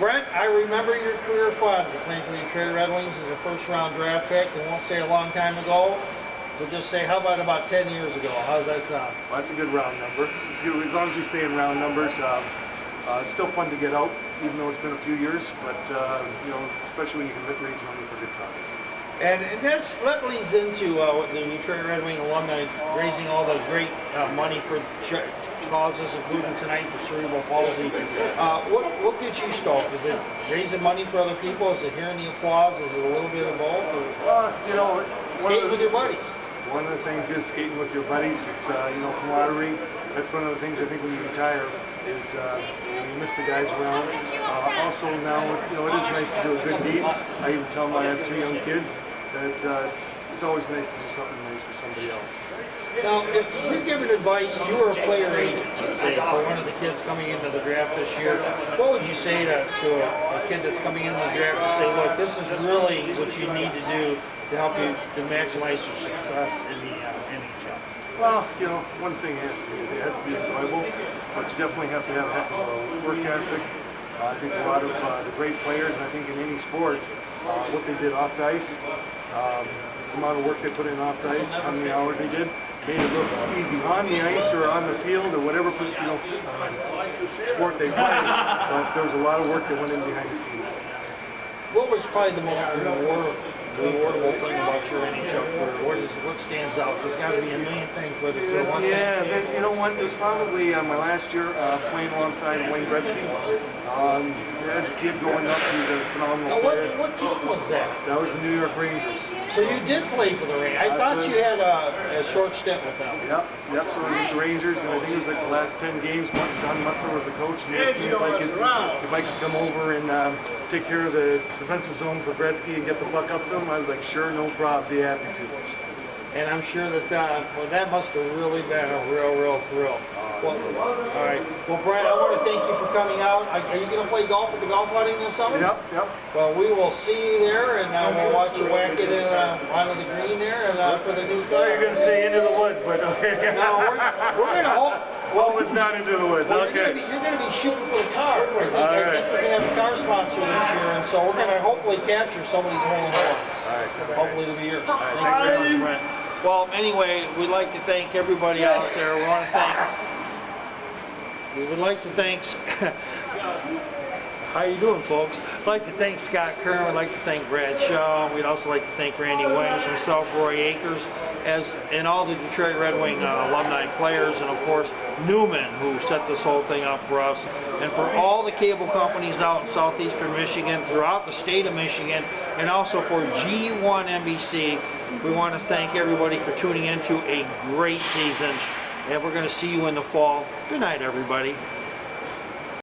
Brent, I remember your career fond. You're playing for the Detroit Red Wings as a first-round draft pick. We won't say a long time ago. We'll just say, how about 10 years ago? How does that sound? Well, that's a good round number. It's good, as long as you stay in round numbers. It's still fun to get out, even though it's been a few years. But you know, especially when you can raise money for good causes. And that leads into the Detroit Red Wing alumni raising all the great money for causes, including tonight for cerebral palsy. What gets you stoked? Is it raising money for other people? Is it hearing the applause? Is it a little bit of both? You know, skating with your buddies. One of the things is skating with your buddies. It's you know, camaraderie. That's one of the things I think when you retire is you miss the guys around. Also now, you know, it is nice to do a good deed. I even tell them I have 2 young kids that it's always nice to do something nice for somebody else. Now, if you're giving advice, you were a player agent, let's say, for one of the kids coming into the draft this year, what would you say to a kid that's coming into the draft to say, look, this is really what you need to do to help you to maximize your success in the NHL? Well, you know, one thing it has to be enjoyable, but you definitely have to have a heck of a work ethic. I think a lot of the great players, I think in any sport, what they did off the ice, the amount of work they put in off the ice, how many hours they did, made it look easy on the ice or on the field or whatever sport they played. But there was a lot of work that went in behind the scenes. What was probably the most rewardable thing about your NHL career? What stands out? There's got to be a million things, but is there one thing? You know what? It was probably my last year playing alongside Wayne Gretzky. As a kid growing up, he was a phenomenal player. What team was that? That was the New York Rangers. So you did play for the Rangers. I thought you had a short stint with them. Yep. So I was with the Rangers, and I think it was like the last 10 games. John Muckler was the coach, and he asked me if I could come over and take care of the defensive zone for Gretzky and get the puck up to him. I was like, sure, no problem, be happy to. And I'm sure that that must have really been a real thrill. Well, all right. Well, Brent, I want to thank you for coming out. Are you going to play golf at the golf outing this summer? Yep. Well, we will see you there, and we'll watch you whack it in onto the green there, and for the new car. You're going to say into the woods, but okay. No, we're going to hope. Well, it's not into the woods. Well, okay. You're going to be shooting for the car. I think we're going to have a car sponsor this year, and so we're going to hopefully capture somebody's hole in one. All right. So hopefully it'll be yours. All right, thanks very much, Brent. Well, anyway, we'd like to thank everybody out there. We would like to thank. How you doing, folks? I'd like to thank Scott Kern. We'd like to thank Brad Shaw. We'd also like to thank Randy Williams, myself, Roy Akers, and all the Detroit Red Wing alumni players, and of course Newman, who set this whole thing up for us, and for all the cable companies out in southeastern Michigan, throughout the state of Michigan, and also for G1 NBC. We want to thank everybody for tuning in to a great season, and we're going to see you in the fall. Good night, everybody.